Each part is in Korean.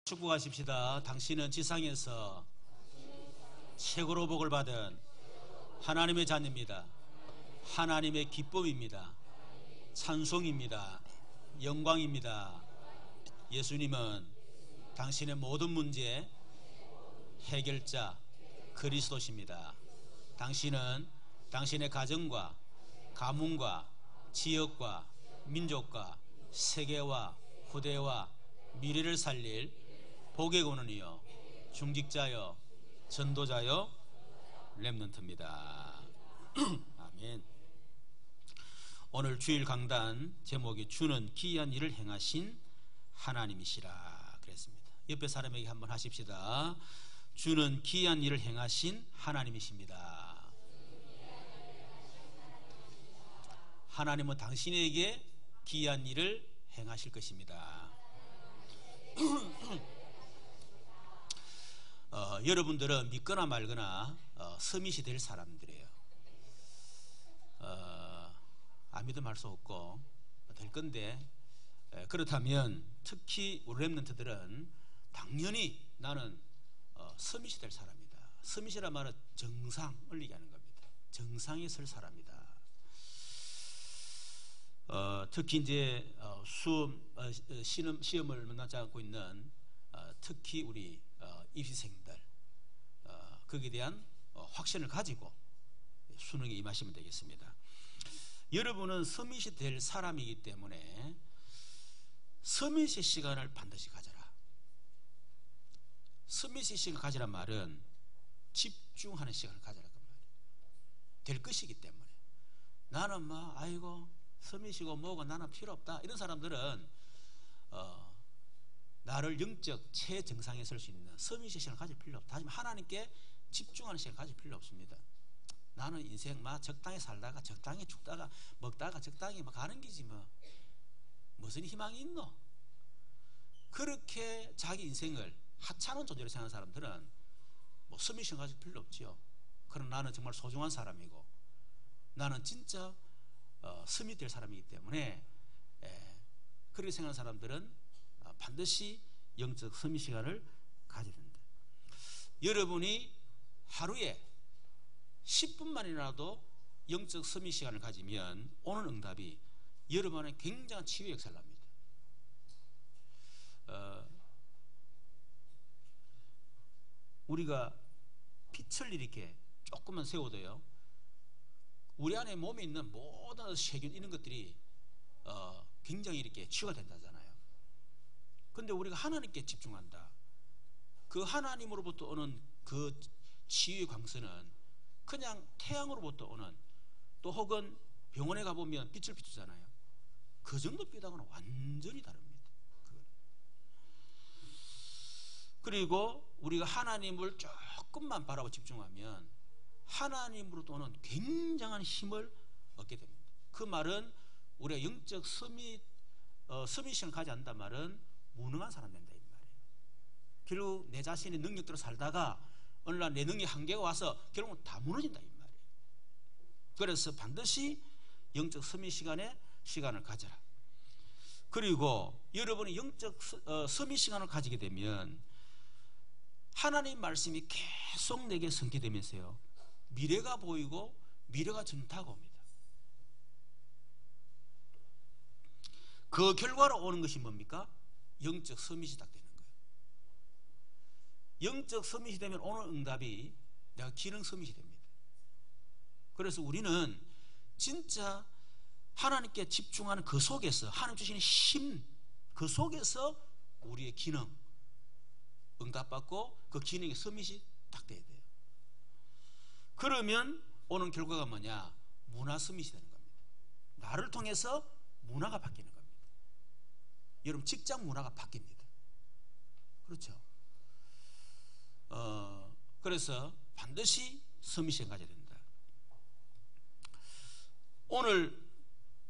축복하십시다. 당신은 지상에서 최고로 복을 받은 하나님의 자녀입니다. 하나님의 기쁨입니다. 찬송입니다. 영광입니다. 예수님은 당신의 모든 문제의 해결자 그리스도십니다. 당신은 당신의 가정과 가문과 지역과 민족과 세계와 후대와 미래를 살릴 복의 권원이요 중직자요 전도자요 렘넌트입니다. 아멘. 오늘 주일 강단 제목이 주는 기이한 일을 행하신 하나님이시라 그랬습니다. 옆에 사람에게 한번 하십시다. 주는 기이한 일을 행하신 하나님이십니다. 하나님은 당신에게 기이한 일을 행하실 것입니다. 여러분들은 믿거나 말거나 서밋이 될 사람들이에요. 안 믿으면 할 수 없고 될 건데, 그렇다면 특히 우리 렘넌트들은 당연히 나는 서밋이 될 사람이다. 서밋이란 말은 정상을 얘기하는 겁니다. 정상에 설 사람이다. 특히 이제 시험을 만나지 않고 있는 특히 우리 입시생들, 거기에 대한 확신을 가지고 수능에 임하시면 되겠습니다. 여러분은 서밋이 될 사람이기 때문에 서밋의 시간을 반드시 가져라. 서밋의 시간을 가지란 말은 집중하는 시간을 가져라 그 말이에요. 될 것이기 때문에. 나는 막 아이고 서밋이고 뭐고 나는 필요 없다, 이런 사람들은 나를 영적 최정상에 설 수 있는 서밋의 시간을 가질 필요 없다. 하지만 하나님께 집중하는 시간을 가질 필요 없습니다. 나는 인생 막 적당히 살다가 적당히 죽다가 먹다가 적당히 막 가는 기지 뭐 무슨 희망이 있노? 그렇게 자기 인생을 하찮은 존재로 생각하는 사람들은 뭐 서밋 시간 가질 필요 없지요. 그러나 나는 정말 소중한 사람이고 나는 진짜 서밋 될 사람이기 때문에 그렇게 생각하는 사람들은 반드시 영적 서밋 시간을 가져야 된다. 여러분이 하루에 10분만이라도 영적 서밋 시간을 가지면 오는 응답이 여러분의 굉장한 치유의 역사를 합니다. 우리가 빛을 이렇게 조금만 세워도요, 우리 안에 몸에 있는 모든 세균 이런 것들이 굉장히 이렇게 치유가 된다잖아요. 근데 우리가 하나님께 집중한다. 그 하나님으로부터 오는 그 치유의 광선은 그냥 태양으로부터 오는, 또 혹은 병원에 가보면 빛을 비추잖아요. 그 정도 빛하고는 완전히 다릅니다. 그리고 우리가 하나님을 조금만 바라보고 집중하면 하나님으로부터 오는 굉장한 힘을 얻게 됩니다. 그 말은 우리가 영적 서밋을 가지 않는단 말은 무능한 사람 된다 이 말이에요. 결국 내 자신의 능력대로 살다가 어느 날 내 능력의 한계가 와서 결국은 다 무너진다 이 말이에요. 그래서 반드시 영적 서밋 시간을 가져라. 그리고 여러분이 영적 서밋 시간을 가지게 되면 하나님 말씀이 계속 내게 성취되면서요, 미래가 보이고 미래가 전타가 옵니다. 그 결과로 오는 것이 뭡니까? 영적 서밋이 딱 되는 거예요. 영적 서밋이 되면 오는 응답이 내가 기능 서밋이 됩니다. 그래서 우리는 진짜 하나님께 집중하는 그 속에서 하나님 주시는 힘, 그 속에서 우리의 기능 응답받고 그 기능의 서밋이 딱 돼야 돼요. 그러면 오는 결과가 뭐냐? 문화 서밋이 되는 겁니다. 나를 통해서 문화가 바뀌는 겁니다. 여러분 직장 문화가 바뀝니다. 그렇죠? 그래서 반드시 서밋을 가져야 된다. 오늘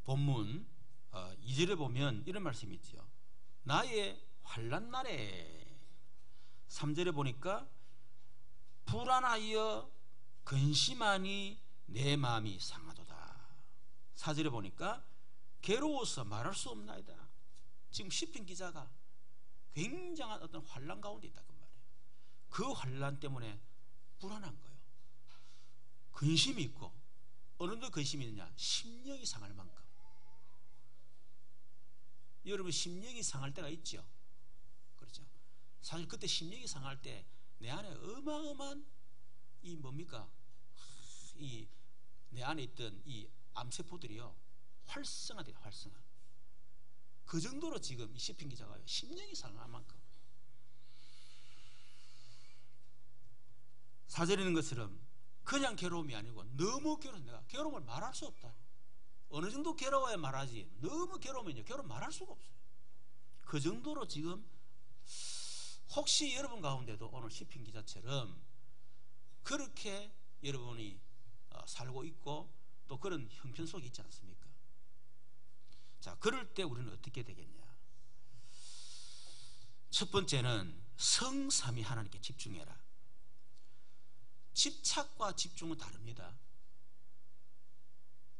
본문 2절에 보면 이런 말씀이 있죠. 나의 환난 날에. 3절에 보니까 불안하여 근심하니 내 마음이 상하도다. 4절에 보니까 괴로워서 말할 수 없나이다. 지금 시편 기자가 굉장한 어떤 환란 가운데 있다 그 말이에요. 그 환란 때문에 불안한 거예요. 근심이 있고, 어느 정도 근심이 있느냐? 심령이 상할 만큼. 여러분 심령이 상할 때가 있죠. 그렇죠. 사실 그때 심령이 상할 때 내 안에 어마어마한 이 뭡니까? 이 내 안에 있던 이 암세포들이요 활성화돼요. 활성화. 그 정도로 지금 이 시편 기자가 심령이 상할 만큼. 사절에 있는 것처럼 그냥 괴로움이 아니고 너무 괴로워. 내가 괴로움을 말할 수 없다. 어느 정도 괴로워야 말하지. 너무 괴로우면요 괴로움 말할 수가 없어요. 그 정도로 지금 혹시 여러분 가운데도 오늘 시편 기자처럼 그렇게 여러분이 살고 있고 또 그런 형편 속에 있지 않습니까? 자, 그럴 때 우리는 어떻게 되겠냐? 첫 번째는 성삼위 하나님께 집중해라. 집착과 집중은 다릅니다.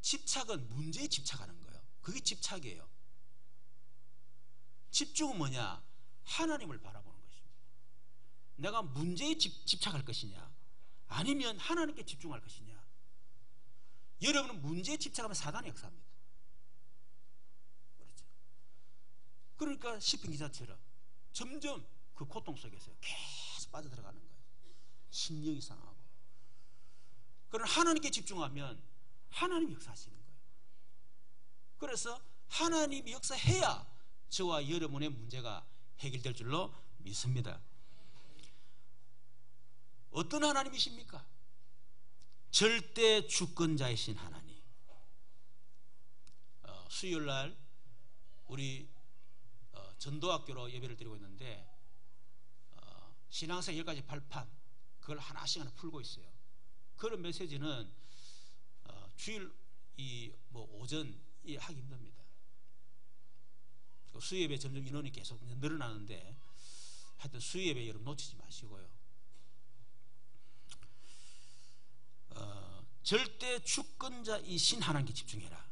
집착은 문제에 집착하는 거예요. 그게 집착이에요. 집중은 뭐냐? 하나님을 바라보는 것입니다. 내가 문제에 집착할 것이냐 아니면 하나님께 집중할 것이냐. 여러분은 문제에 집착하면 사단이 역사합니다. 그렇죠. 그러니까 시편 기자처럼 점점 그 고통 속에서 계속 빠져들어가는 거예요. 심령이 상하고. 그러나 하나님께 집중하면 하나님이 역사하시는 거예요. 그래서 하나님이 역사해야 저와 여러분의 문제가 해결될 줄로 믿습니다. 어떤 하나님이십니까? 절대 주권자이신 하나님. 수요일날 우리 전도학교로 예배를 드리고 있는데 신앙생 10가지 발판 그걸 하나씩 하나 풀고 있어요. 그런 메시지는 주일 오전 하기 힘듭니다. 수요예배 점점 인원이 계속 늘어나는데 하여튼 수요예배 여러분 놓치지 마시고요. 절대 주권자이신 하나님께 집중해라.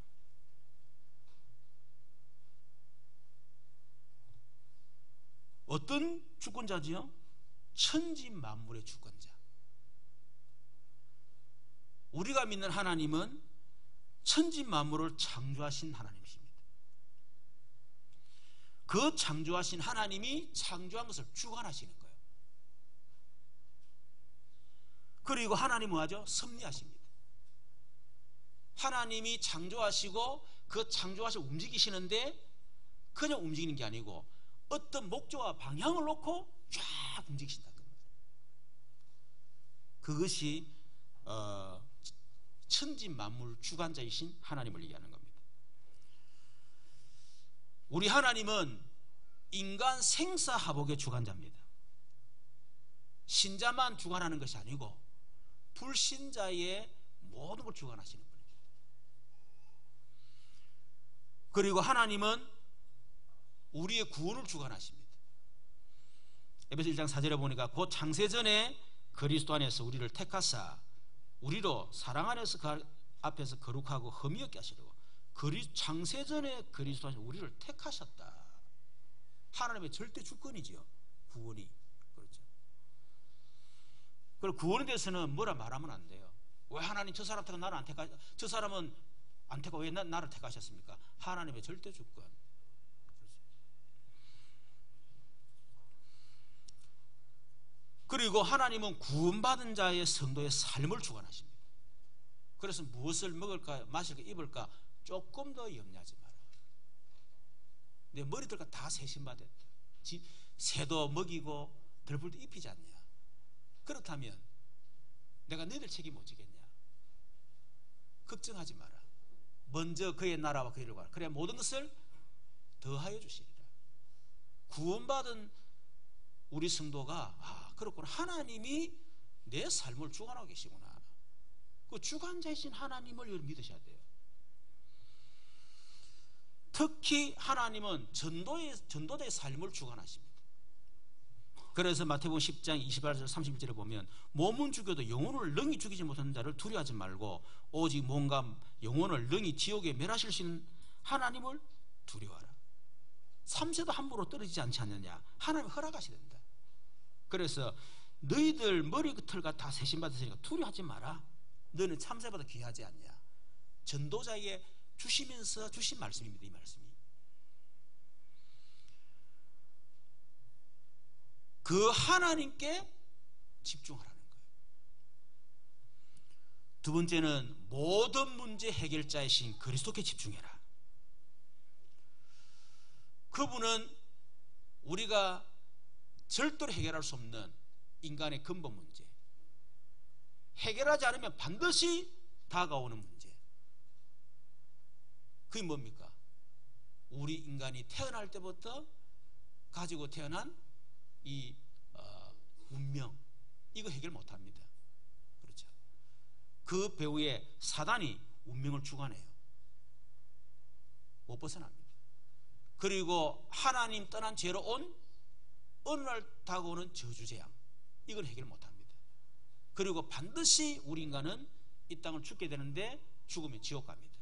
어떤 주권자지요? 천지 만물의 주권자. 우리가 믿는 하나님은 천지 만물을 창조하신 하나님이십니다. 그 창조하신 하나님이 창조한 것을 주관하시는 거예요. 그리고 하나님은 뭐하죠? 섭리하십니다. 하나님이 창조하시고 그 창조하시 움직이시는데 그냥 움직이는 게 아니고 어떤 목적과 방향을 놓고 쫙 움직이신다는 겁니다. 그것이 천지 만물 주관자이신 하나님을 얘기하는 겁니다. 우리 하나님은 인간 생사화복의 주관자입니다. 신자만 주관하는 것이 아니고 불신자의 모든 걸 주관하시는 분입니다. 그리고 하나님은 우리의 구원을 주관하십니다. 에베소 1장 4절에 보니까 곧 창세전에 그리스도 안에서 우리를 택하사 우리로 사랑 안에서 그 앞에서 거룩하고 흠이 없게 하시려고 창세전에 그리스도 안에서 우리를 택하셨다. 하나님의 절대 주권이지요. 구원이. 그렇죠. 그리고 구원에 대해서는 뭐라 말하면 안 돼요. 왜 하나님 저 사람 택하 나를 안 택하 저 사람은 안 택하 왜 나를 택하셨습니까? 하나님의 절대 주권. 그리고 하나님은 구원받은 자의 성도의 삶을 주관하십니다. 그래서 무엇을 먹을까 마실까 입을까 조금 더 염려하지 마라. 내 머리들과 다 세심받았다. 새도 먹이고 들풀도 입히지 않냐. 그렇다면 내가 너희들 책임 못 지겠냐. 걱정하지 마라. 먼저 그의 나라와 그의 일을 구하라. 그래야 모든 것을 더하여 주시리라. 구원받은 우리 성도가 그렇구나. 하나님이 내 삶을 주관하고 계시구나. 그 주관자이신 하나님을 믿으셔야 돼요. 특히 하나님은 전도자의 삶을 주관하십니다. 그래서 마태복음 10장 28절 31절에 보면 몸은 죽여도 영혼을 능히 죽이지 못하는 자를 두려워하지 말고 오직 몸과 영혼을 능히 지옥에 멸하실 수 있는 하나님을 두려워하라. 참새도 함부로 떨어지지 않지 않느냐. 하나님 허락하셔야 된다. 그래서 너희들 머리털과 다 세심받았으니까 두려워하지 마라. 너는 참새보다 귀하지 않냐. 전도자에게 주시면서 주신 말씀입니다. 이 말씀이. 그 하나님께 집중하라는 거예요. 두 번째는 모든 문제 해결자이신 그리스도께 집중해라. 그분은 우리가 절대로 해결할 수 없는 인간의 근본 문제, 해결하지 않으면 반드시 다가오는 문제, 그게 뭡니까? 우리 인간이 태어날 때부터 가지고 태어난 이 운명, 이거 해결 못합니다. 그렇죠? 그 배후에 사단이 운명을 주관해요. 못 벗어납니다. 그리고 하나님 떠난 죄로 온 어느 날 다가오는 저주재앙, 이걸 해결 못합니다. 그리고 반드시 우리 인간은 이 땅을 죽게 되는데 죽으면 지옥 갑니다.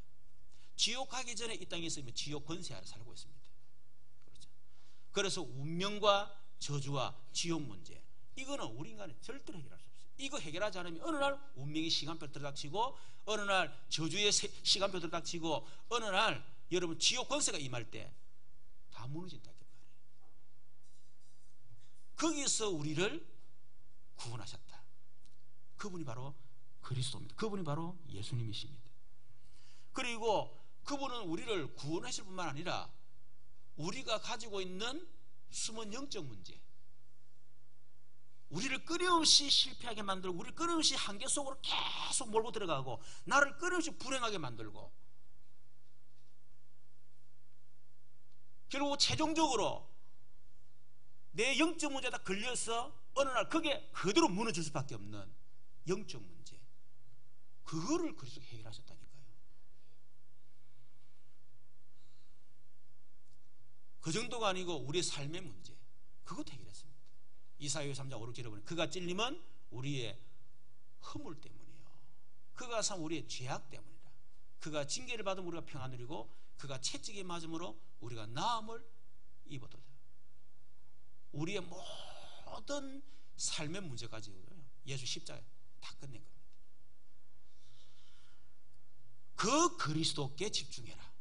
지옥 가기 전에 이 땅에 있으면 지옥 권세 아래 살고 있습니다. 그렇죠? 그래서 운명과 저주와 지옥 문제, 이거는 우리 인간은 절대로 해결할 수 없어요. 이거 해결하지 않으면 어느 날 운명의 시간표 들어닥치고, 어느 날 저주의 시간표 들어닥치고, 어느 날 여러분 지옥 권세가 임할 때 다 무너진다 그 말이에요. 거기서 우리를 구원하셨다. 그분이 바로 그리스도입니다. 그분이 바로 예수님이십니다. 그리고 그분은 우리를 구원하실 뿐만 아니라 우리가 가지고 있는 숨은 영적 문제, 우리를 끊임없이 실패하게 만들고, 우리를 끊임없이 한계 속으로 계속 몰고 들어가고, 나를 끊임없이 불행하게 만들고, 결국 최종적으로 내 영적 문제에다 걸려서 어느 날 그게 그대로 무너질 수밖에 없는 영적 문제, 그거를 그리스도가 해결하셨다니까요. 그 정도가 아니고 우리의 삶의 문제, 그것도 해결했습니다. 이사야 3장 5, 6절에 보니 그가 찔림은 우리의 허물 때문이요, 그가 산 우리의 죄악 때문이라. 그가 징계를 받으면 우리가 평안을 누리고 그가 채찍에 맞음으로 우리가 나음을 입었도다. 우리의 모든 삶의 문제까지 예수 십자가에 다 끝낸 겁니다. 그 그리스도께 집중해라.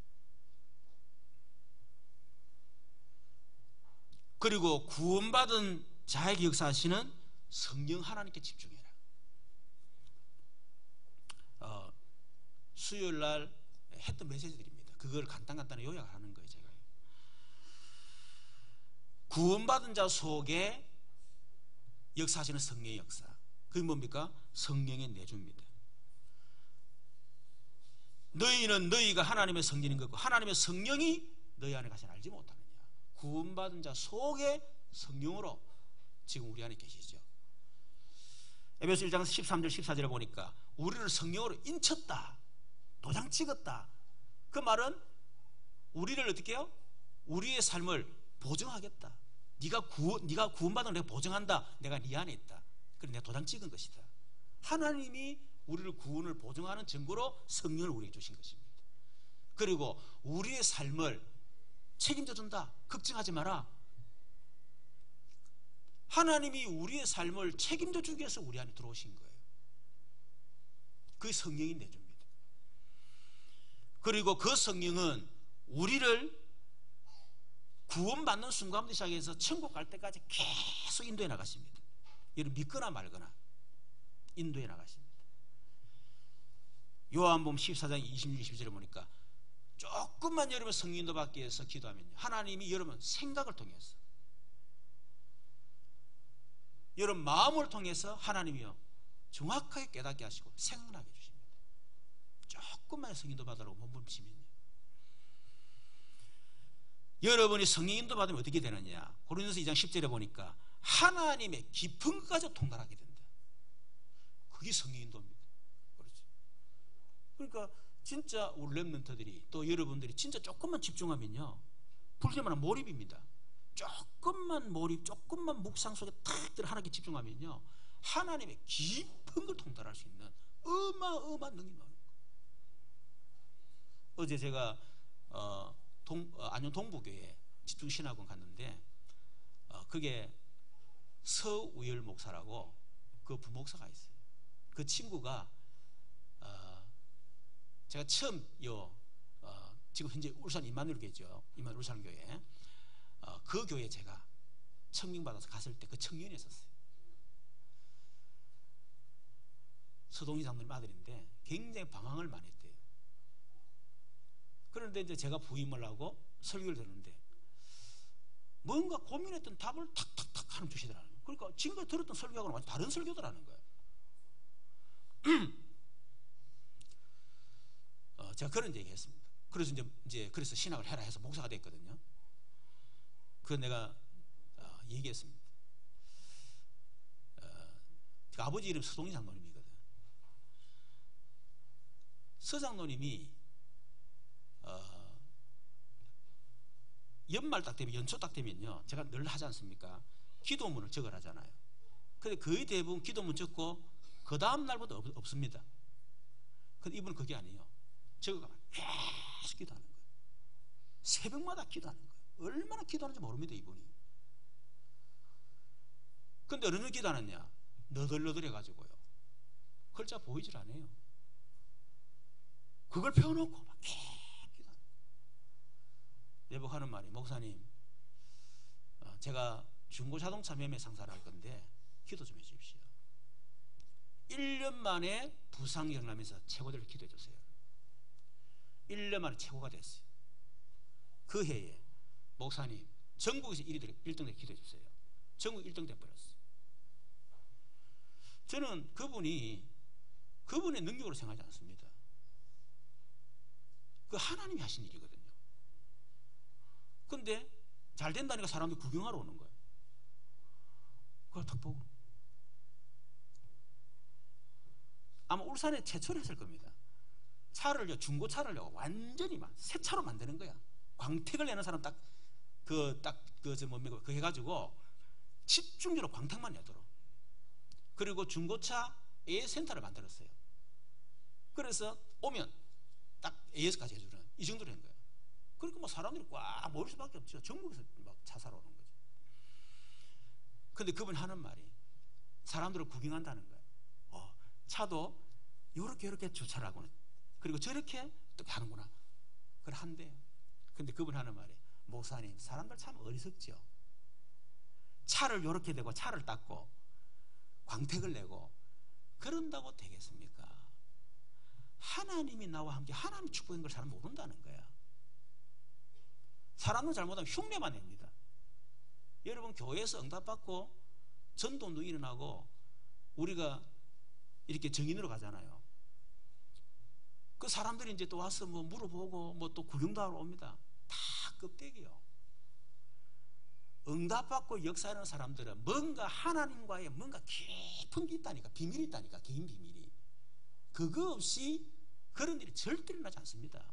그리고 구원받은 자에게 역사하시는 성령 하나님께 집중해라. 수요일 날 했던 메시지들입니다. 그걸 간단히 요약하는 거예요. 제가 구원받은 자 속에 역사하시는 성령의 역사, 그게 뭡니까? 성령의 내주입니다. 너희는 너희가 하나님의 성전인 것고 하나님의 성령이 너희 안에 가시 알지 못하느냐. 구원받은 자 속에 성령으로 지금 우리 안에 계시죠. 에베소 1장 13절 14절에 보니까 우리를 성령으로 인쳤다, 도장 찍었다. 그 말은 우리를 어떻게 해요? 우리의 삶을 보증하겠다. 네가 구원받은 걸 내가 보증한다. 내가 네 안에 있다. 그래서 내가 도장 찍은 것이다. 하나님이 우리를 구원을 보증하는 증거로 성령을 우리에게 주신 것입니다. 그리고 우리의 삶을 책임져 준다. 걱정하지 마라. 하나님이 우리의 삶을 책임져 주기 위해서 우리 안에 들어오신 거예요. 그게 성령이 내줍니다. 그리고 그 성령은 우리를 구원받는 순간부터 시작해서 천국 갈 때까지 계속 인도해 나가십니다. 여러분 믿거나 말거나 인도해 나가십니다. 요한복음 14장 26, 27절에 보니까 조금만 여러분 성령 인도 받기 위해서 기도하면요, 하나님이 여러분 생각을 통해서, 여러분 마음을 통해서 하나님이요 정확하게 깨닫게 하시고 생각나게 해주십니다. 조금만 성령 인도 받으라고 몸부림치면요, 여러분이 성령 인도 받으면 어떻게 되느냐. 고린도서 2장 10절에 보니까 하나님의 깊은 것까지 통달하게 된다. 그게 성령 인도입니다. 그렇죠. 그러니까 진짜 우리 렘넌트들이 또 여러분들이 진짜 조금만 집중하면요, 불길만한 몰입입니다. 조금만 몰입, 조금만 묵상 속에 탁 들어 하나님께 집중하면요, 하나님의 깊은 걸 통달할 수 있는 어마어마한 능력이 나오는 거예요. 어제 제가 안녕 동부교회 집중신학원 갔는데 그게 서우열 목사라고 그 부목사가 있어요. 그 친구가 제가 처음 지금 현재 울산 임마누엘 교회죠. 임마누엘 울산 교회. 그 교회 제가 청명받아서 갔을 때 그 청년에 있었어요. 서동희 장로님 아들인데 굉장히 방황을 많이 했대요. 그런데 이제 제가 부임을 하고 설교를 듣는데 뭔가 고민했던 답을 탁탁탁 하는 주시더라는 거예요. 그러니까 지금까지 들었던 설교하고는 완전 다른 설교더라는 거예요. 제가 그런 얘기 했습니다. 그래서 그래서 신학을 해라 해서 목사가 됐거든요. 그래서 내가 얘기했습니다. 그 아버지 이름 서동희 장로님이거든. 서 장로님이 연말 딱 되면, 연초 딱 되면요, 제가 늘 하지 않습니까? 기도문을 적으라 하잖아요. 근데 거의 대부분 기도문 적고 그 다음 날부터 없습니다. 근데 이분은 그게 아니에요. 적어가면 계속 기도하는 거예요. 새벽마다 기도하는 거예요. 얼마나 기도하는지 모릅니다, 이분이. 근데 어느 정도 기도하느냐? 너덜너덜해가지고요, 글자 보이질 않아요. 그걸 펴놓고 막 계속 기도하는 거예요. 내복하는 말이, 목사님, 제가 중고자동차 매매 상사를 할 건데 기도 좀 해주십시오. 1년 만에 부상 일어나면서 최고대를 기도해 주세요. 1년 만에 최고가 됐어요. 그 해에 목사님, 전국에서 1등 되 기도해 주세요. 전국 1등 돼 버렸어요. 저는 그분의 능력으로 생각하지 않습니다. 그 하나님이 하신 일이거든요. 근데 잘 된다니까 사람들이 구경하러 오는 거예요. 그걸 딱 보고 아마 울산에 최초로 했을 겁니다. 차를요, 중고차를요, 완전히 막 새 차로 만드는 거야. 광택을 내는 사람 그거 해가지고 집중적으로 광택만 내도록. 그리고 중고차 AS센터를 만들었어요. 그래서 오면 딱 AS까지 해주는, 이 정도로 된 거예요. 그러니까 뭐 사람들이 꽉 모일 수밖에 없죠. 전국에서 막 차 사러 오는 거죠. 근데 그분 하는 말이, 사람들을 구경한다는 거예요. 차도 이렇게 주차를 하고는, 그리고 저렇게 또 하는구나. 그걸 한대요. 근데 그분 하는 말이, 목사님, 사람들 참 어리석죠. 차를 이렇게 대고 차를 닦고 광택을 내고 그런다고 되겠습니까? 하나님이 나와 함께 하나님 축복인 걸 잘 모른다는 거야. 사람은 잘못하면 흉내만 냅니다. 여러분, 교회에서 응답받고 전도도 일어나고 우리가 이렇게 정인으로 가잖아요. 그 사람들이 이제 또 와서 뭐 물어보고 뭐 또 구경도 하러 옵니다. 다 껍데기요. 응답받고 역사하는 사람들은 뭔가 하나님과의 뭔가 깊은 게 있다니까, 비밀이 있다니까, 개인 비밀이. 그거 없이 그런 일이 절대 일어나지 않습니다.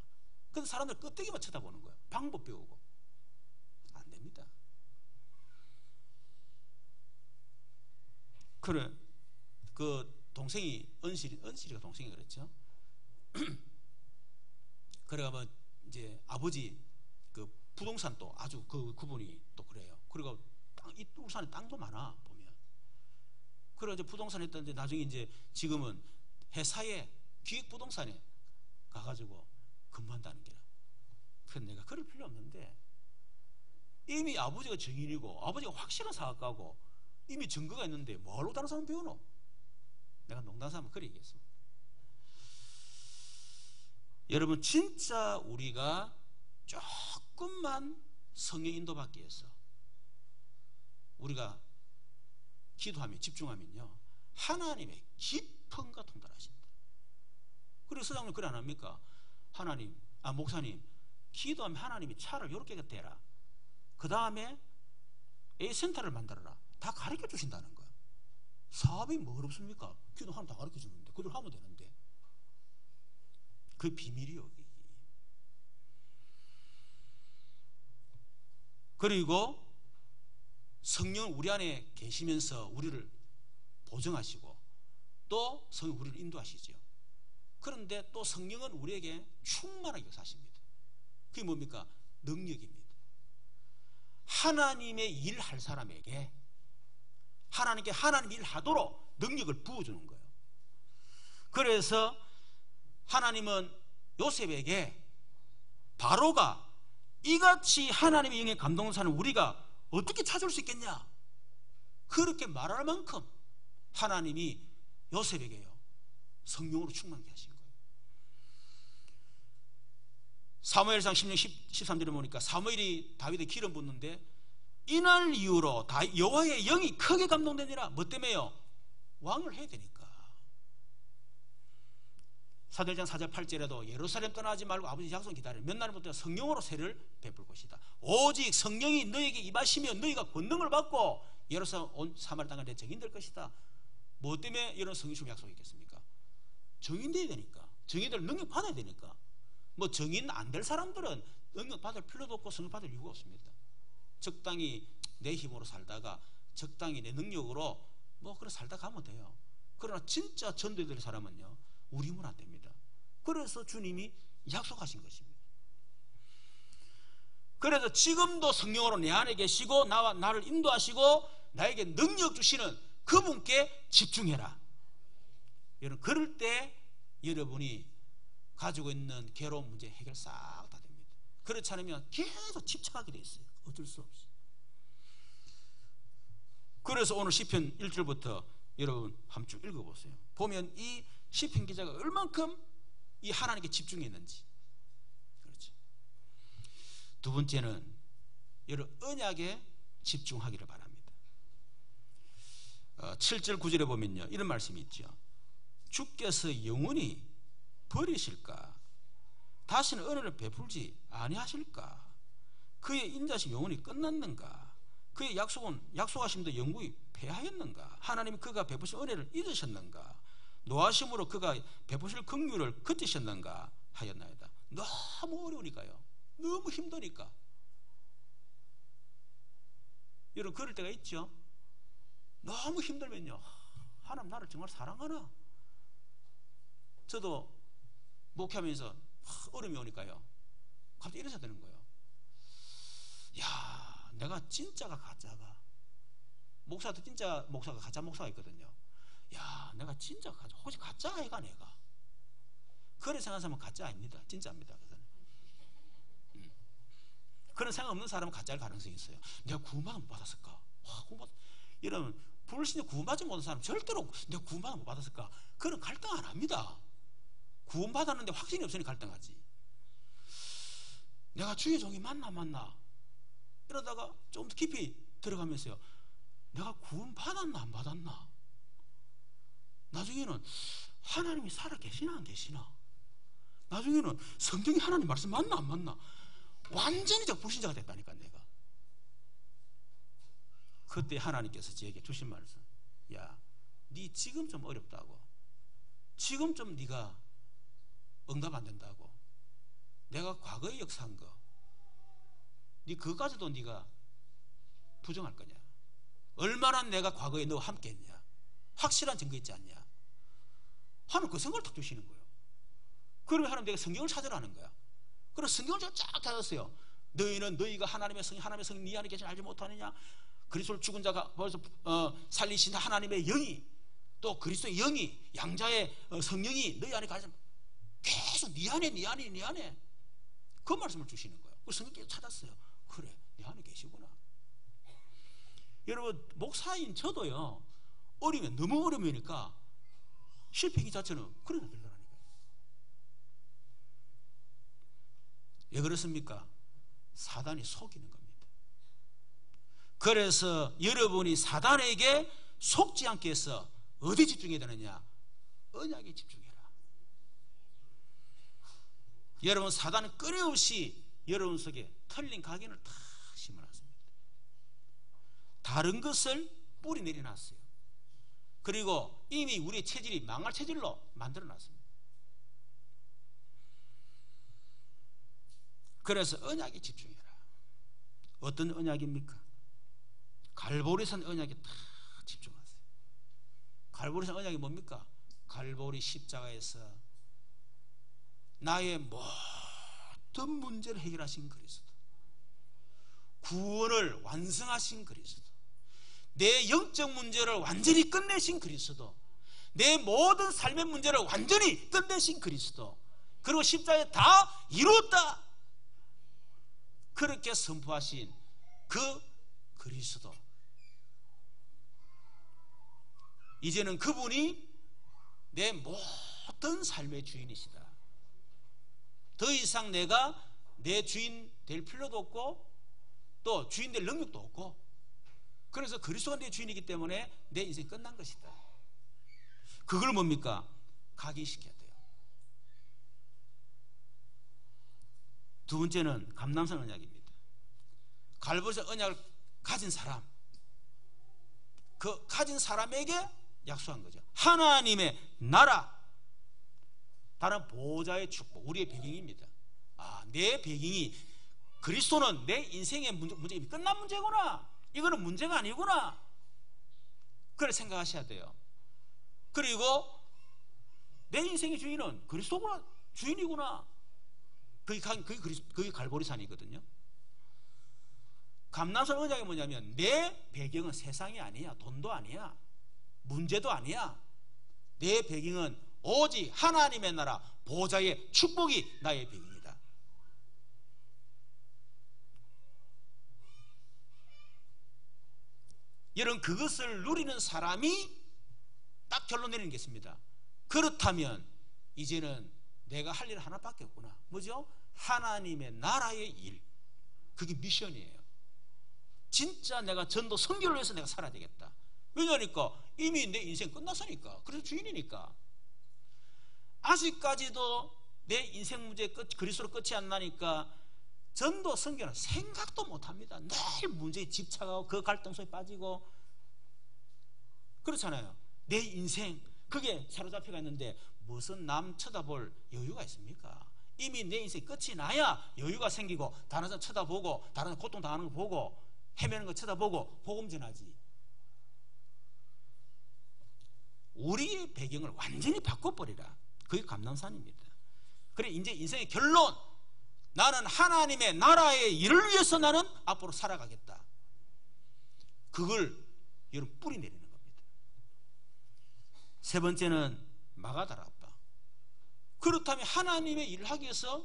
그래서 사람들 껍데기만 쳐다보는 거예요. 방법 배우고. 안 됩니다. 그래, 그 동생이 은실이가 동생이 그랬죠. 그래가 이제 아버지 그 부동산 또 아주 그분이 또 그래요. 그리고 이 울산에 땅도 많아 보면. 그래 이제 부동산 했던데 나중에 이제 지금은 회사에 기획부동산에 가가지고 근무한다는 게라. 그래서 내가 그럴 필요 없는데, 이미 아버지가 증인이고 아버지가 확실한 사업가고 이미 증거가 있는데 뭘로 다른 사람 배우노? 내가 농담삼아 그렇게 얘기했습니다. 여러분, 진짜 우리가 조금만 성령 인도받기 위해서 우리가 기도하며 집중하면요, 하나님의 깊음과 통달하십니다. 그리고 서장님 그래 안 합니까? 목사님, 기도하면 하나님이 차를 이렇게 대라, 그 다음에 A센터를 만들어라, 다 가르쳐 주신다는 거예요. 사업이 뭐 어렵습니까? 기도하면 다 가르쳐 주는데 그대로 하면 되는데. 그 비밀이요. 그리고 성령은 우리 안에 계시면서 우리를 보정하시고 또 성령 우리를 인도하시죠. 그런데 또 성령은 우리에게 충만하게 역사하십니다. 그게 뭡니까? 능력입니다. 하나님의 일할 사람에게 하나님께 하나님 일하도록 능력을 부어주는 거예요. 그래서 하나님은 요셉에게 바로가 이같이 하나님의 영에 감동한 사람을 우리가 어떻게 찾을 수 있겠냐, 그렇게 말할 만큼 하나님이 요셉에게요 성령으로 충만케 하신 거예요. 사무엘상 16, 13절에 보니까 사무엘이 다윗의 기름 붓는데 이날 이후로 여호와의 영이 크게 감동되니라. 뭐 때문에요? 왕을 해야 되니까. 사도행전 4절 8절에도 예루살렘 떠나지 말고 아버지 약속 기다려. 몇 날부터 성령으로 세를 베풀 것이다. 오직 성령이 너에게 임하시며 너희가 권능을 받고 예루살렘 온 사마리아 땅에 증인될 것이다. 뭐 때문에 이런 성령 약속이 있겠습니까? 증인돼야 되니까. 증인들 능력 받아야 되니까. 뭐 증인 안 될 사람들은 능력 받을 필요도 없고 성령 받을 이유가 없습니다. 적당히 내 힘으로 살다가 적당히 내 능력으로 뭐 그래 살다 가면 돼요. 그러나 진짜 전도해야 될 사람은요 우리 힘은 안 됩니다. 그래서 주님이 약속하신 것입니다. 그래서 지금도 성령으로 내 안에 계시고 나를 인도하시고 나에게 능력 주시는 그분께 집중해라. 여러분, 그럴 때 여러분이 가지고 있는 괴로운 문제 해결 싹 다 됩니다. 그렇지 않으면 계속 집착하게 돼 있어요. 어쩔 수 없이. 그래서 오늘 시편 1절부터 여러분 한 쭉 읽어보세요. 보면 이 시편 기자가 얼만큼 이 하나님께 집중했는지. 그렇죠. 두 번째는 여러분 언약에 집중하기를 바랍니다. 7절 9절에 보면요 이런 말씀이 있죠. 주께서 영원히 버리실까? 다시는 은혜를 베풀지 아니하실까? 그의 인자심 영원히 끝났는가? 그의 약속하심도 영구히 폐하였는가? 하나님이 그가 베푸신 은혜를 잊으셨는가? 노하심으로 그가 베푸실 긍휼을 그치셨는가 하였나이다. 너무 어려우니까요. 너무 힘드니까. 여러분 그럴 때가 있죠. 너무 힘들면요 하나님 나를 정말 사랑하나? 저도 목회하면서 어려움이 오니까요 갑자기 이러셔야 되는 거예요. 야, 내가 진짜가 가짜가, 목사도 진짜 목사가 가짜 목사가 있거든요. 야, 내가 진짜 가짜, 혹시 가짜 아이가 내가? 그래 생각하면 가짜 아닙니다. 진짜입니다. 그런 생각 없는 사람은 가짜일 가능성이 있어요. 내가 구원받아 못 받았을까? 이러면 불신에 구원받지 못한 사람 절대로 내가 구원받아 못 받았을까? 그런 갈등 안 합니다. 구원받았는데 확신이 없으니 갈등하지. 내가 주의 종이 맞나 이러다가 좀 더 깊이 들어가면서요 내가 구원받았나 안 받았나? 나중에는 하나님이 살아 계시나 안 계시나? 나중에는 성경이 하나님 말씀 맞나 안 맞나? 완전히 불신자가 됐다니까 내가. 그때 하나님께서 저에게 주신 말씀, 야, 네 지금 좀 어렵다고, 지금 좀 네가 응답 안 된다고, 내가 과거에 역사한 거, 네 그거까지도 네가 부정할 거냐? 얼마나 내가 과거에 너와 함께 했냐? 확실한 증거 있지 않냐? 하나님 그 생각을 탁 주시는 거예요. 그러면 하나님 내가 성경을 찾으라는 거야. 그래서 성경을 제가 쫙 찾았어요. 너희는 너희가 하나님의 성령 네 안에 계신 알지 못하느냐? 그리스도를 죽은 자가 벌써 살리신 하나님의 영이, 또 그리스도의 영이, 양자의 성령이 너희 안에 가서 계속 네 안에 그 말씀을 주시는 거예요. 그래서 성경 계속 찾았어요. 그래, 네 안에 계시구나. 여러분 목사인 저도요 어리면 너무 어려우니까 실패기 자체는 그래야 되더라니까요. 왜 그렇습니까? 사단이 속이는 겁니다. 그래서 여러분이 사단에게 속지 않게 해서 어디에 집중해야 되느냐? 언약에 집중해라. 여러분 사단은 끊임없이 여러분 속에 틀린 각인을 다 심어놨습니다. 다른 것을 뿌리 내려놨어요. 그리고 이미 우리의 체질이 망할 체질로 만들어놨습니다. 그래서 언약에 집중해라. 어떤 언약입니까? 갈보리산 언약에 다 집중하세요. 갈보리산 언약이 뭡니까? 갈보리 십자가에서 나의 모든 문제를 해결하신 그리스도, 구원을 완성하신 그리스도, 내 영적 문제를 완전히 끝내신 그리스도, 내 모든 삶의 문제를 완전히 끝내신 그리스도, 그리고 십자가에 다 이루었다 그렇게 선포하신 그 그리스도, 이제는 그분이 내 모든 삶의 주인이시다. 더 이상 내가 내 주인 될 필요도 없고 또 주인 될 능력도 없고, 그래서 그리스도가 내 주인이기 때문에 내 인생이 끝난 것이다. 그걸 뭡니까? 각인시켜야 돼요. 두 번째는 감람산 언약입니다. 갈보리산 언약을 가진 사람, 그 가진 사람에게 약속한 거죠. 하나님의 나라, 다른 보호자의 축복, 우리의 배경입니다. 내 배경이 그리스도는 내 인생의 문제, 끝난 문제구나, 이거는 문제가 아니구나, 그걸 생각하셔야 돼요. 그리고 내 인생의 주인은 그리스도구나, 주인이구나. 그게 갈보리산이거든요. 감람산 언약이 뭐냐면 내 배경은 세상이 아니야, 돈도 아니야, 문제도 아니야. 내 배경은 오직 하나님의 나라, 보호자의 축복이 나의 배경이다. 여러분, 그것을 누리는 사람이 딱 결론 내리는 게 있습니다. 그렇다면 이제는 내가 할 일 하나밖에 없구나. 뭐죠? 하나님의 나라의 일. 그게 미션이에요. 진짜 내가 전도 선교를 위해서 내가 살아야 되겠다. 왜냐니까 이미 내 인생 끝났으니까. 그래서 주인이니까. 아직까지도 내 인생 문제 그리스도로 끝이 안 나니까 전도 선교는 생각도 못합니다. 늘 문제에 집착하고 그 갈등 속에 빠지고 그렇잖아요. 내 인생 그게 사로잡혀가 있는데 무슨 남 쳐다볼 여유가 있습니까? 이미 내 인생 끝이 나야 여유가 생기고 다른 사람 쳐다보고 다른 사람 고통당하는 거 보고 헤매는 거 쳐다보고 복음 전하지. 우리의 배경을 완전히 바꿔버리라. 그게 감람산입니다. 그래, 이제 인생의 결론, 나는 하나님의 나라의 일을 위해서 나는 앞으로 살아가겠다. 그걸 여러분 뿌리 내리는 겁니다. 세 번째는 마가다락방. 그렇다면 하나님의 일을 하기 위해서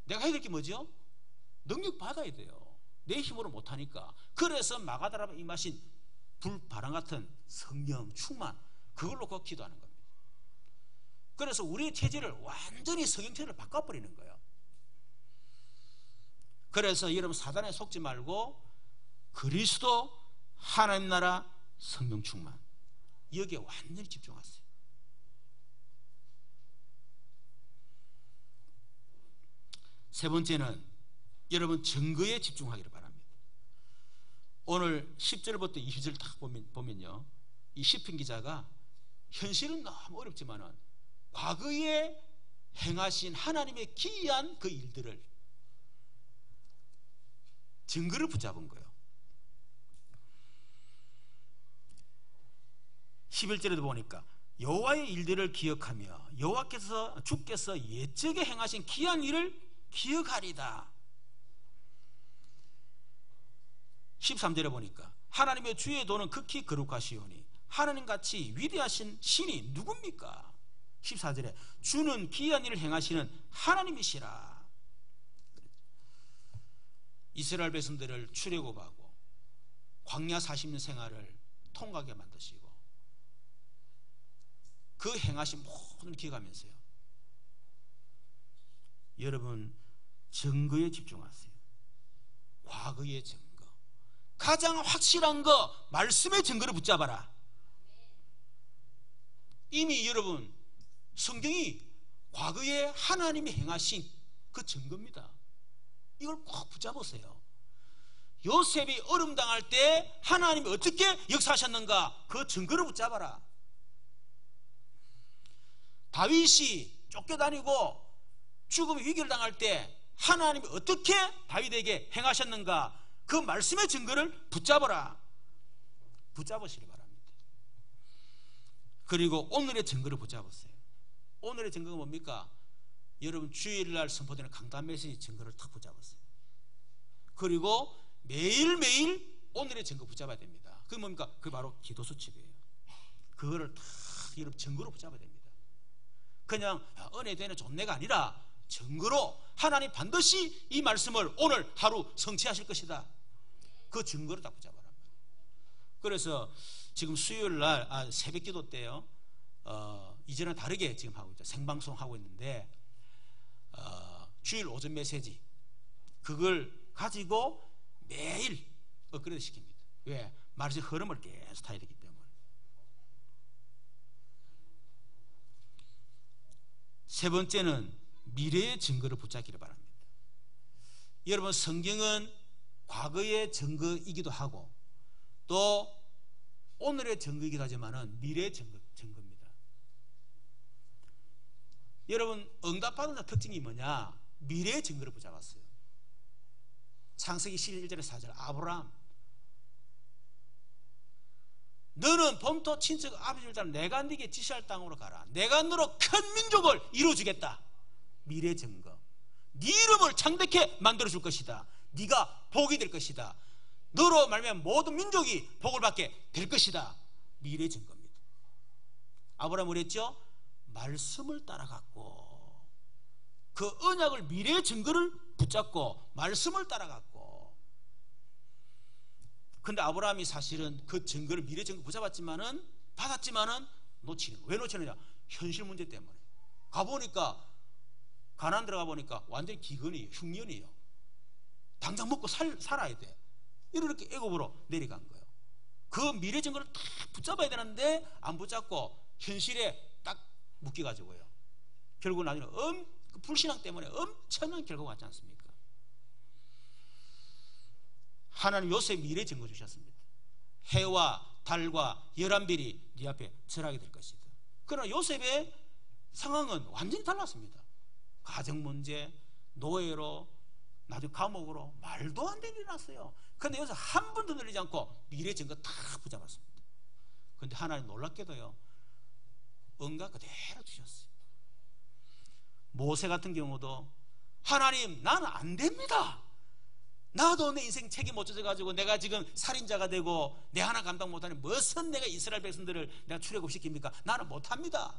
내가 해야 될 게 뭐죠? 능력 받아야 돼요. 내 힘으로 못하니까. 그래서 마가다락방 임하신 불바람 같은 성령 충만, 그걸 놓고 기도하는 겁니다. 그래서 우리의 체질을 완전히 성경체를 바꿔버리는 거예요. 그래서 여러분 사단에 속지 말고 그리스도, 하나님 나라, 성령 충만, 여기에 완전히 집중하세요. 세 번째는 여러분 증거에 집중하기를 바랍니다. 오늘 10절부터 20절 딱 보면요, 이 시편 기자가 현실은 너무 어렵지만은 과거에 행하신 하나님의 기이한 그 일들을 증거를 붙잡은 거예요. 11절에도 보니까 여호와의 일들을 기억하며 주께서 옛적에 행하신 기이한 일을 기억하리다. 13절에 보니까 하나님의 주의 도는 극히 거룩하시오니 하나님같이 위대하신 신이 누굽니까? 14절에 주는 기이한 일을 행하시는 하나님이시라. 이스라엘 백성들을 출애굽하고 광야 40년 생활을 통과하게 만드시고 그 행하신 모든 기억하면서요, 여러분 증거에 집중하세요. 과거의 증거, 가장 확실한 거 말씀의 증거를 붙잡아라. 이미 여러분 성경이 과거에 하나님이 행하신 그 증거입니다. 이걸 꼭 붙잡으세요. 요셉이 어려움 당할 때 하나님이 어떻게 역사하셨는가, 그 증거를 붙잡아라. 다윗이 쫓겨다니고 죽음의 위기를 당할 때 하나님이 어떻게 다윗에게 행하셨는가, 그 말씀의 증거를 붙잡아라. 붙잡으시기 바랍니다. 그리고 오늘의 증거를 붙잡으세요. 오늘의 증거가 뭡니까? 여러분 주일날 선포되는 강단 메시지 증거를 탁 붙잡았어요. 그리고 매일매일 오늘의 증거 붙잡아야 됩니다. 그게 뭡니까? 그게 바로 기도 수칙이에요. 그거를 다 여러분 증거로 붙잡아야 됩니다. 그냥 은혜 되는 존내가 아니라 증거로 하나님 반드시 이 말씀을 오늘 하루 성취하실 것이다. 그 증거를 딱 붙잡아라. 그래서 지금 수요일 날 새벽 기도 때요. 이전에 다르게 지금 하고 있죠. 생방송 하고 있는데 주일 오전 메시지 그걸 가지고 매일 업그레이드 시킵니다. 왜? 말씀의 흐름을 계속 타야 되기 때문에. 세 번째는 미래의 증거를 붙잡기를 바랍니다. 여러분 성경은 과거의 증거이기도 하고 또 오늘의 증거이기도 하지만 미래의 증거입니다. 여러분 응답받은 자 특징이 뭐냐? 미래의 증거를 붙잡았어요. 창세기 11절의 4절 아브라함 너는 본토 친척 아버지를 따라 내가 네게 지시할 땅으로 가라. 내가 너로 큰 민족을 이루어주겠다. 미래 증거. 네 이름을 창대케 만들어줄 것이다. 네가 복이 될 것이다. 너로 말미암아 모든 민족이 복을 받게 될 것이다. 미래 증거입니다. 아브라함은 그랬죠? 말씀을 따라갔고 그 언약을 미래의 증거를 붙잡고 말씀을 따라갔고. 근데 아브라함이 사실은 그 증거를 미래 증거 붙잡았지만은 받았지만은 놓치는 거예요. 왜 놓치느냐? 현실 문제 때문에. 가보니까 가나안 들어가 보니까 완전히 기근이에요. 흉년이에요. 당장 먹고 살아야 돼. 이렇게 애굽으로 내려간 거예요. 그 미래 증거를 딱 붙잡아야 되는데 안 붙잡고 현실에 딱 묶여가지고요. 결국 나중에 그 불신앙 때문에 엄청난 결과가 왔지 않습니까? 하나님 요셉 미래 증거 주셨습니다. 해와 달과 열한별이 네 앞에 절하게 될 것이다. 그러나 요셉의 상황은 완전히 달랐습니다. 가정 문제, 노예로, 나중에 감옥으로 말도 안 되는 일이 났어요. 그런데 여기서 한 번도 늘리지 않고 미래 증거 다 붙잡았습니다. 그런데 하나님 놀랍게도요 응답 그대로 주셨어요. 모세 같은 경우도 하나님 나는 안 됩니다. 나도 내 인생 책임 못 져가지고 내가 지금 살인자가 되고 내 하나 감당 못하니 무슨 내가 이스라엘 백성들을 내가 출애굽시킵니까? 나는 못합니다.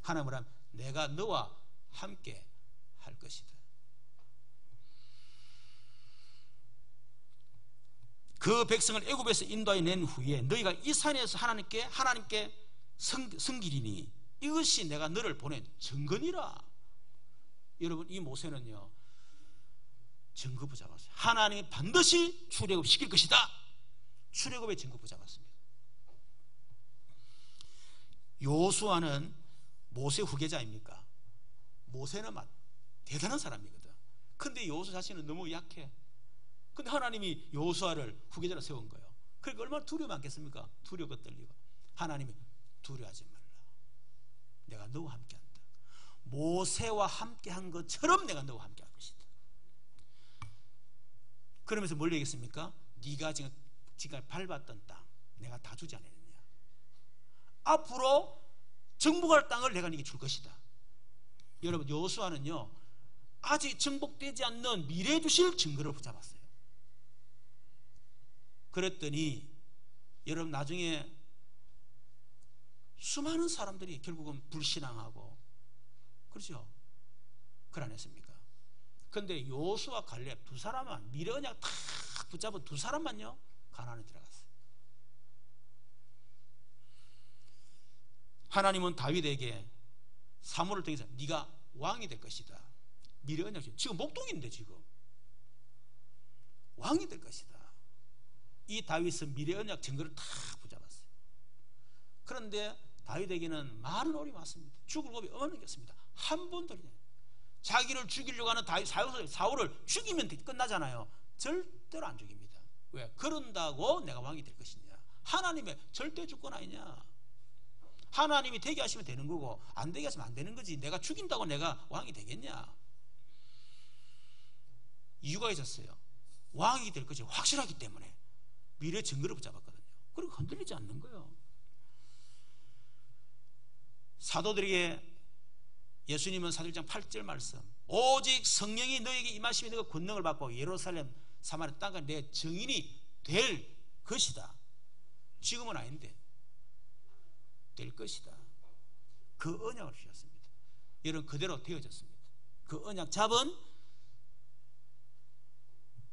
하나님은 하면 내가 너와 함께 할 것이다. 그 백성을 애굽에서 인도해 낸 후에 너희가 이 산에서 하나님께 섬기리니 이것이 내가 너를 보낸 증거니라. 여러분 이 모세는요 증거 붙잡았어요. 하나님이 반드시 출애굽 시킬 것이다. 출애굽의 증거 붙잡았습니다. 요수아는 모세 후계자입니까? 모세는 대단한 사람이거든. 근데 요수 자신은 너무 약해. 근데 하나님이 요수아를 후계자로 세운 거예요. 그러니까 얼마나 두려움 많겠습니까? 두려워 떨리고. 하나님이 두려워하지 말라. 내가 너와 함께한다. 모세와 함께한 것처럼 내가 너와 함께할 것이다. 그러면서 뭘 얘기했습니까? 네가 지금 밟았던 땅 내가 다 주지 않았느냐. 앞으로 정복할 땅을 내가 네게 줄 것이다. 여러분 여호수아는요 아직 정복되지 않는 미래에 주실 증거를 붙잡았어요. 그랬더니 여러분 나중에 수많은 사람들이 결국은 불신앙하고 그렇죠? 그러지 않았습니까? 근데 여호수아 갈렙 두 사람만 미래 언약 다 붙잡은 두 사람만요 가나안에 들어갔어요. 하나님은 다윗에게 사무엘을 통해서 네가 왕이 될 것이다. 미래 언약 지금 목동인데 지금 왕이 될 것이다. 이 다윗은 미래 언약 증거를 다 붙잡았어요. 그런데 다윗에게는 많은 어려움이 왔습니다. 죽을 고비 어머니겠습니다. 한 번도 자기를 죽이려고 하는 사울을 죽이면 끝나잖아요. 절대로 안 죽입니다. 왜? 그런다고 내가 왕이 될 것이냐. 하나님의 절대 주권 아니냐. 하나님이 되게 하시면 되는 거고 안 되게 하시면 안 되는 거지. 내가 죽인다고 내가 왕이 되겠냐. 이유가 있었어요. 왕이 될 것이 확실하기 때문에 미래 증거를 붙잡았거든요. 그리고 흔들리지 않는 거예요. 사도들에게 예수님은 사도행전 8절 말씀 오직 성령이 너에게 임하시면 너가 권능을 받고 예루살렘 사마리아 땅과 내 증인이 될 것이다. 지금은 아닌데 될 것이다. 그 언약을 주셨습니다. 여러분 그대로 되어졌습니다. 그 언약 잡은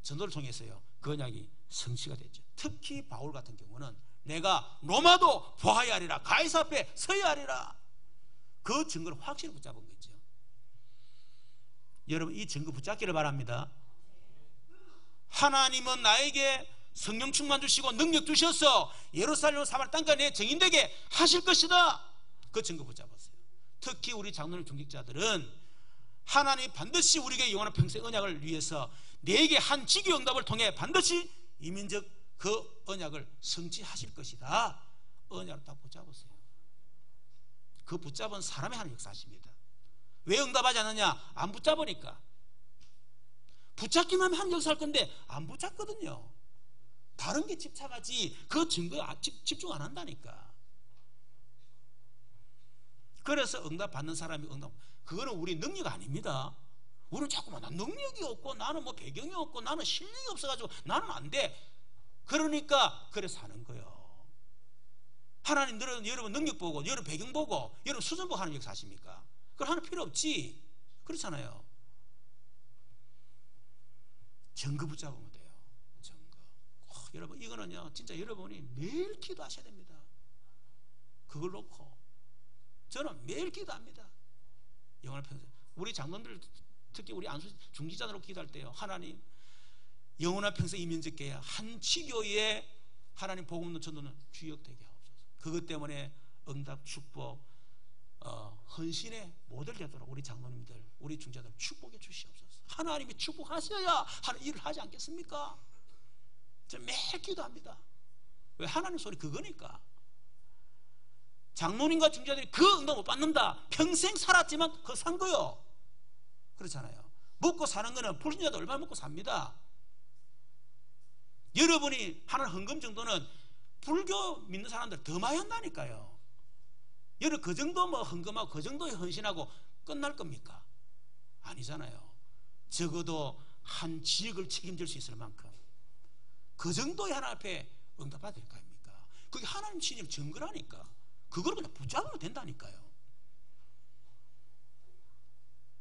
전도를 통해서요 그 언약이 성취가 됐죠. 특히 바울 같은 경우는 내가 로마도 보아야 하리라, 가이사 앞에 서야 하리라, 그 증거를 확실히 붙잡은 거죠. 여러분 이 증거 붙잡기를 바랍니다. 하나님은 나에게 성령 충만 주시고 능력 주셔서 예루살렘 사마리아 땅까지 내 증인되게 하실 것이다. 그 증거 붙잡았어요. 특히 우리 장로님 중직자들은 하나님 반드시 우리에게 영원한 평생 언약을 위해서 내게 한 지교 응답을 통해 반드시 이민적 그 언약을 성취하실 것이다. 언약을 딱 붙잡았어요. 그 붙잡은 사람의 하는 역사십니다. 왜 응답하지 않느냐? 안 붙잡으니까. 붙잡기만 하면 역사할 건데 안 붙잡거든요. 다른 게 집착하지 그 증거에 집중 안 한다니까. 그래서 응답 받는 사람이 응답, 그거는 우리 능력 아닙니다. 우리는 자꾸만 난 능력이 없고 나는 뭐 배경이 없고 나는 실력이 없어가지고 나는 안 돼. 그러니까 그래서 하는 거예요. 하나님들은 여러분 능력 보고 여러분 배경 보고 여러분 수준 보고 하는 역사 하십니까? 그걸 하는 필요 없지. 그렇잖아요. 증거 붙잡으면 돼요. 증거. 여러분 이거는요 진짜 여러분이 매일 기도하셔야 됩니다. 그걸 놓고 저는 매일 기도합니다. 영원한 평생. 우리 장로들 특히 우리 안수 중지자들로 기도할 때요, 하나님 영원한 평생 이민족계에 한 지교에 하나님 복음도 전도는 주역되게 하옵소서. 그것 때문에 응답 축복 헌신의 모델 되도록 우리 장로님들 우리 중자들 축복해 주시옵소서. 하나님이 축복하셔야 하는 일을 하지 않겠습니까? 저는 매일 기도합니다. 왜? 하나님 소리 그거니까. 장로님과 중자들이 그 응답 못 받는다, 평생 살았지만 그거 산 거요. 그렇잖아요. 먹고 사는 거는 불신자도 얼마나 먹고 삽니다. 여러분이 하는 헌금 정도는 불교 믿는 사람들 더 많이 한다니까요. 여러분 그 정도 뭐 헌금하고 그 정도에 헌신하고 끝날 겁니까? 아니잖아요. 적어도 한 지역을 책임질 수 있을 만큼 그 정도의 하나님 앞에 응답받아야 될 거 아닙니까? 그게 하나님 신임 증거라니까. 그걸 그냥 붙잡으면 된다니까요.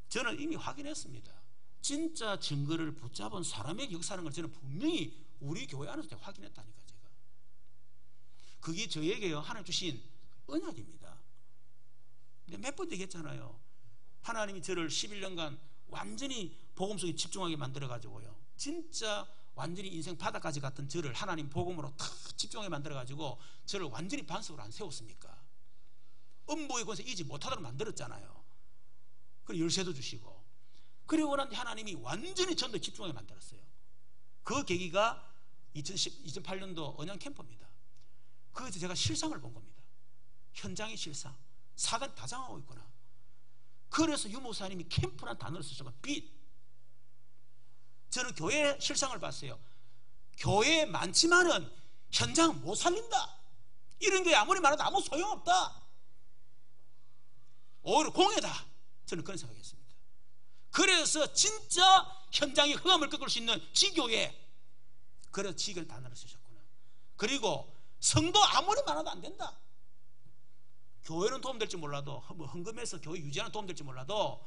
저는 이미 확인했습니다. 진짜 증거를 붙잡은 사람의 역사하는 걸 저는 분명히 우리 교회 안에서 확인했다니까. 제가 그게 저에게요 하나님 주신 언약입니다. 근데 몇 번 얘기했잖아요. 하나님이 저를 11년간 완전히 복음 속에 집중하게 만들어 가지고요, 진짜 완전히 인생 바닥까지 갔던 저를 하나님 복음으로 탁 집중하게 만들어 가지고 저를 완전히 반석으로 안 세웠습니까? 음보의 권세 이지 못하도록 만들었잖아요. 그리고 열쇠도 주시고, 그리고 난 하나님이 완전히 전도에 집중하게 만들었어요. 그 계기가 2008년도 언양 캠프입니다. 거기서 제가 실상을 본 겁니다. 현장의 실상. 사단 다 장하고 있구나. 그래서 유목사님이 캠프란 단어를 쓰셔서 빛. 저는 교회 실상을 봤어요. 교회 많지만은 현장 못 살린다. 이런 게 아무리 말해도 아무 소용없다. 오히려 공예다. 저는 그런 생각했습니다. 그래서 진짜 현장에 흑암을 꺾을 수 있는 지교회, 그래서 지교를 단어를 쓰셨구나. 그리고 성도 아무리 많아도 안 된다. 교회는 도움될지 몰라도, 뭐 헌금해서 교회 유지하는 도움될지 몰라도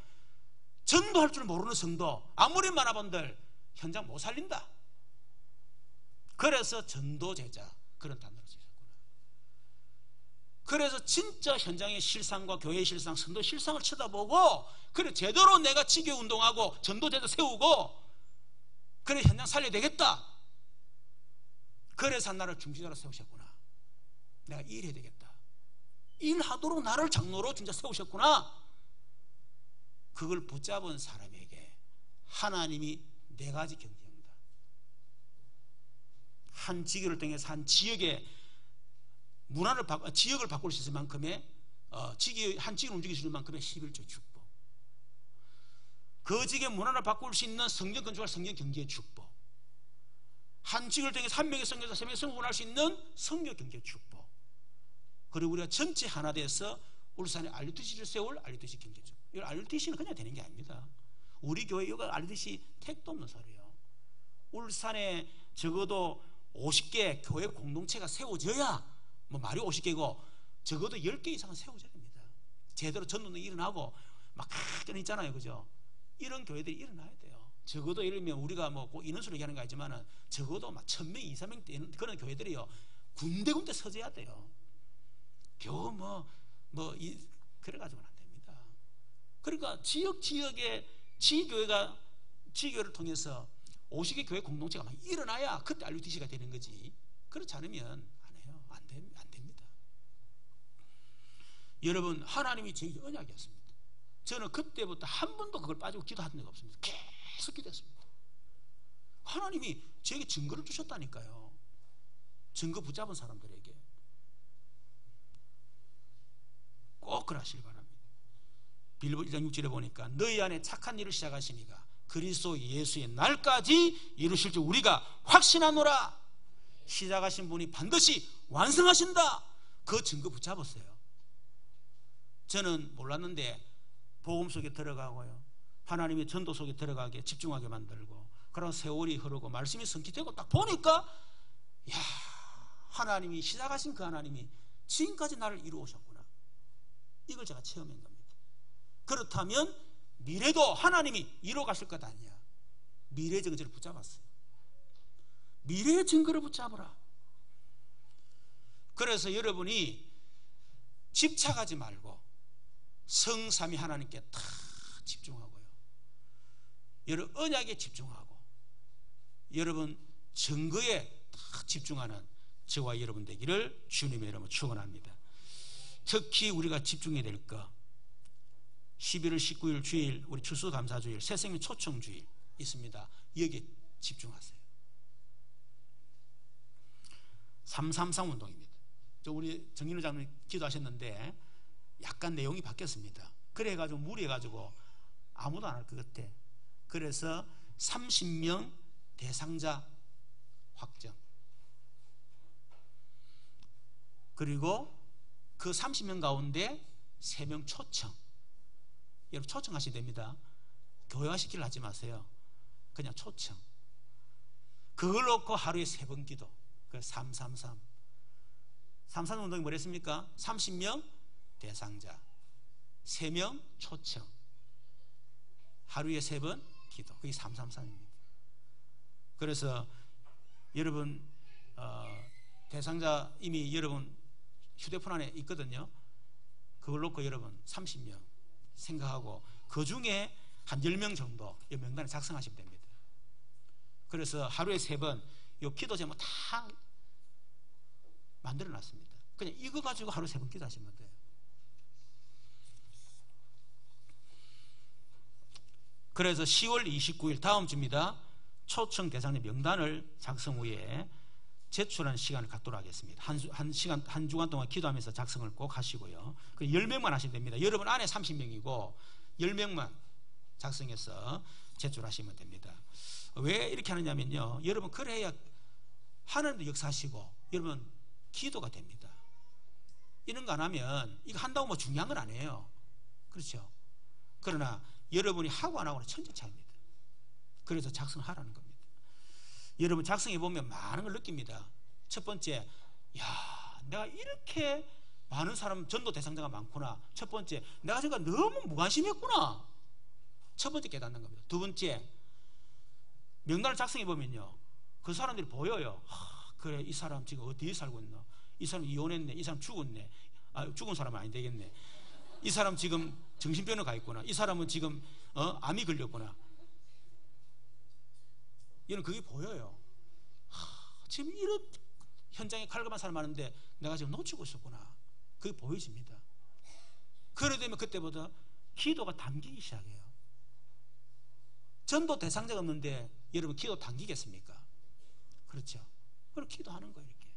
전도할 줄 모르는 성도 아무리 많아본들 현장 못 살린다. 그래서 전도제자, 그런 단어를 쓰셨구나. 그래서 진짜 현장의 실상과 교회의 실상, 선도 실상을 쳐다보고, 그래 제대로 내가 지교 운동하고 전도제자 세우고, 그래 현장 살려야 되겠다. 그래서 나를 중지자로 세우셨구나. 내가 일해야 되겠다. 일하도록 나를 장로로 중자 세우셨구나. 그걸 붙잡은 사람에게 하나님이 네 가지 경제입니다. 한 지교를 통해서 한 지역의 문화를 지역을 바꿀 수 있을 만큼의 한 지역을 움직일 수 있는 만큼의 11조 축복, 그 지역의 문화를 바꿀 수 있는 성경 건축할 성경 경제의 축복, 한 지역을 통해서 한 명의 성교사 세 명의 성공할 수 있는 성교 경제의 축복, 그리고 우리가 전체 하나 돼서 울산에 RUTC를 세울 RUTC 경제 축복. 이 RUTC는 그냥 되는 게 아닙니다. 우리 교회 이거 RUTC 택도 없는 소리예요. 울산에 적어도 50개 교회 공동체가 세워져야, 뭐 말이 50개고 적어도 10개 이상은 세워져야 됩니다. 제대로 전도는 일어나고 막 그런 있잖아요, 그죠? 이런 교회들이 일어나야 돼요. 적어도 예를 들면 우리가 뭐 인원수로 얘기하는 거 아니지만은 적어도 막 1000명, 2000명 되는 그런 교회들이요, 군데군데 서져야 돼요. 겨우 그래가지고는 안 됩니다. 그러니까 지역의 지교회를 통해서 50개 교회 공동체가 막 일어나야 그때 RUTC가 되는 거지. 그렇지 않으면 안 해요. 안 됩니다. 여러분, 하나님이 제게 언약이었습니다. 저는 그때부터 한 번도 그걸 빠지고 기도한 적이 없습니다. 계속 기도했습니다. 하나님이 제게 증거를 주셨다니까요. 증거 붙잡은 사람들에게 꼭 그러시기 바랍니다. 빌립보 1장 6절에 보니까 너희 안에 착한 일을 시작하시니가 그리스도 예수의 날까지 이루실 줄 우리가 확신하노라. 시작하신 분이 반드시 완성하신다. 그 증거 붙잡았어요. 저는 몰랐는데 복음 속에 들어가고요, 하나님의 전도 속에 들어가게 집중하게 만들고, 그런 세월이 흐르고 말씀이 성취되고 딱 보니까, 야, 하나님이 시작하신 그 하나님이 지금까지 나를 이루오셨구나. 이걸 제가 체험한 겁니다. 그렇다면 미래도 하나님이 이루어 가실 것 아니야. 미래의 증거를 붙잡았어요. 미래의 증거를 붙잡으라. 그래서 여러분이 집착하지 말고 성삼위 하나님께 다 집중하고요, 여러분 언약에 집중하고 여러분 증거에 다 집중하는 저와 여러분 되기를 주님의 이름으로 축원합니다. 특히 우리가 집중해야 될 것, 11월 19일 주일, 우리 추수감사주일, 새생명 초청주일 있습니다. 여기에 집중하세요. 333 운동입니다. 우리 정인우 장로님 기도하셨는데 약간 내용이 바뀌었습니다. 그래가지고 무리해가지고 아무도 안 할 것 같아. 그래서 30명 대상자 확정, 그리고 그 30명 가운데 3명 초청. 여러분 초청하시면 됩니다. 교회화 시키려 하지 마세요. 그냥 초청. 그걸 놓고 하루에 3번 기도. 그 333. 333 운동이 뭐랬습니까? 30명 대상자, 3명 초청, 하루에 3번 기도. 그게 333입니다. 그래서 여러분 대상자 이미 여러분 휴대폰 안에 있거든요. 그걸 놓고 여러분 30명 생각하고 그 중에 한 10명 정도 이 명단에 작성하시면 됩니다. 그래서 하루에 3번 이 기도 제목 다 만들어 놨습니다. 그냥 이거 가지고 하루에 3번 기도하시면 돼요. 그래서 10월 29일 다음 주입니다. 초청 대상자 명단을 작성 후에 제출하는 시간을 갖도록 하겠습니다. 한 주간 동안 기도하면서 작성을 꼭 하시고요. 10명만 하시면 됩니다. 여러분 안에 30명이고 10명만 작성해서 제출하시면 됩니다. 왜 이렇게 하느냐면요, 여러분 그래야 하나님도 역사하시고 여러분 기도가 됩니다. 이런 거 안 하면 이거 한다고 뭐 중요한 건 아니에요. 그렇죠? 그러나 여러분이 하고 안 하고는 천지 차이입니다. 그래서 작성하라는 겁니다. 여러분 작성해 보면 많은 걸 느낍니다. 첫 번째, 야, 내가 이렇게 많은 사람 전도 대상자가 많구나. 첫 번째, 내가 제가 너무 무관심했구나. 첫 번째 깨닫는 겁니다. 두 번째, 명단을 작성해 보면요, 그 사람들이 보여요. 그래, 이 사람 지금 어디에 살고 있나? 이 사람 이혼했네. 이 사람 죽었네. 죽은 사람은 아니 되겠네. 이 사람 지금 정신병원에 가 있구나. 이 사람은 지금 암이 걸렸구나. 이런 그게 보여요. 지금 이런 현장에 칼감한 사람 많은데 내가 지금 놓치고 있었구나. 그게 보여집니다. 그래 되면 그때부터 기도가 당기기 시작해요. 전도 대상자가 없는데 여러분 기도 당기겠습니까? 그렇죠. 그럼 기도하는 거예요. 이렇게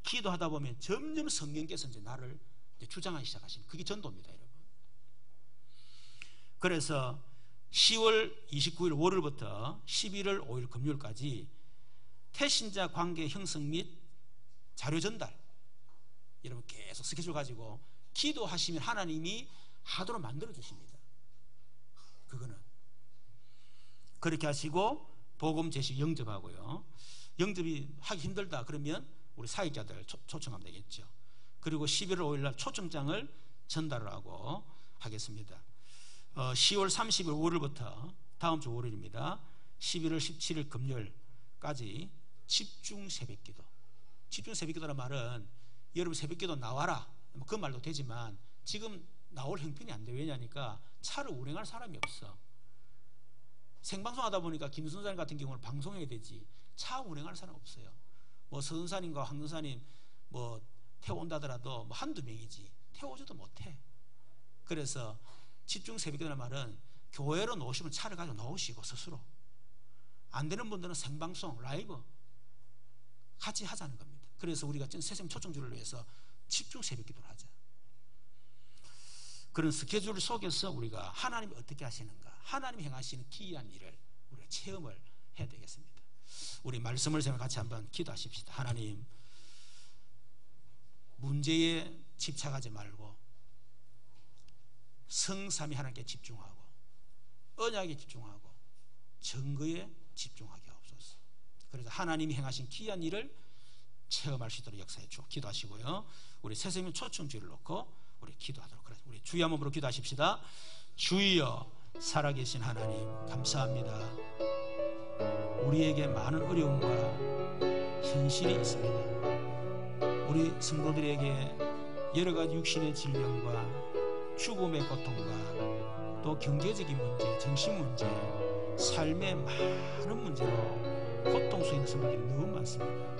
기도하다 보면 점점 성령께서 이제 나를 이제 주장하기 시작하시는, 그게 전도입니다, 여러분. 그래서 10월 29일 월요일부터 11월 5일 금요일까지 태신자 관계 형성 및 자료 전달, 여러분 계속 스케줄 가지고 기도하시면 하나님이 하도록 만들어 주십니다. 그거는 그렇게 하시고 복음 제시 영접하고요. 영접이 하기 힘들다 그러면 우리 사역자들 초청하면 되겠죠. 그리고 11월 5일 날 초청장을 전달을 하고 하겠습니다. 10월 30일 5일부터 다음 주 월요일입니다. 11월 17일 금요일까지 집중 새벽기도. 집중 새벽기도라는 말은 여러분 새벽기도 나와라 그 말도 되지만 지금 나올 형편이 안 돼. 왜냐니까 차를 운행할 사람이 없어. 생방송 하다 보니까 김선사님 같은 경우는 방송해야 되지 차 운행할 사람 없어요. 뭐 서선사님과 황선사님 뭐 태워온다더라도 뭐 한두 명이지 태워오지도 못해. 그래서 집중 새벽기도라는 말은 교회로 나오시면 차를 가지고 나오시고 스스로 안 되는 분들은 생방송 라이브 같이 하자는 겁니다. 그래서 우리가 새샘 초청주를 위해서 집중 새벽기도를 하자. 그런 스케줄 속에서 우리가 하나님이 어떻게 하시는가, 하나님이 행하시는 기이한 일을 우리가 체험을 해야 되겠습니다. 우리 말씀을 세우며 같이 한번 기도하십시다. 하나님, 문제에 집착하지 말고 성삼위 하나님께 집중하고 언약에 집중하고 증거에 집중하게 하옵소서. 그래서 하나님이 행하신 기이한 일을 체험할 수 있도록 역사해 주옵소서. 기도하시고요. 우리 새샘이 초청주를 놓고 우리 기도하도록 하겠습니다. 우리 주여 한번으로 기도하십시다. 주여 살아계신 하나님 감사합니다. 우리에게 많은 어려움과 현실이 있습니다. 우리 성도들에게 여러 가지 육신의 질병과 죽음의 고통과 또 경제적인 문제, 정신 문제, 삶의 많은 문제로 고통 속에 있는 성도들이 너무 많습니다.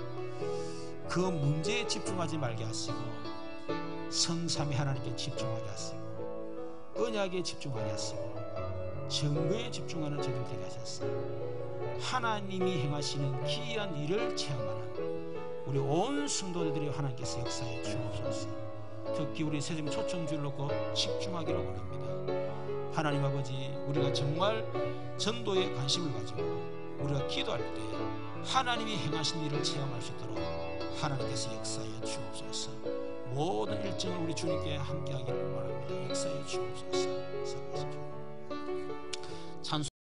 그 문제에 집중하지 말게 하시고 성삼위 하나님께 집중하게 하시고 언약에 집중하게 하시고 증거에 집중하는 저들 되게 하셨어요. 하나님이 행하시는 기이한 일을 체험하는 우리 온 성도들이 하나님께서 역사해 주옵소서. 특히 우리 새샘 초청주를 놓고 집중하기를 원합니다. 하나님 아버지, 우리가 정말 전도에 관심을 가지고 우리가 기도할 때 하나님이 행하신 일을 체험할 수 있도록 하나님께서 역사해 주옵소서. 모든 일정을 우리 주님께 함께하기를 원합니다. 역사해 주옵소서. 사랑하십시오.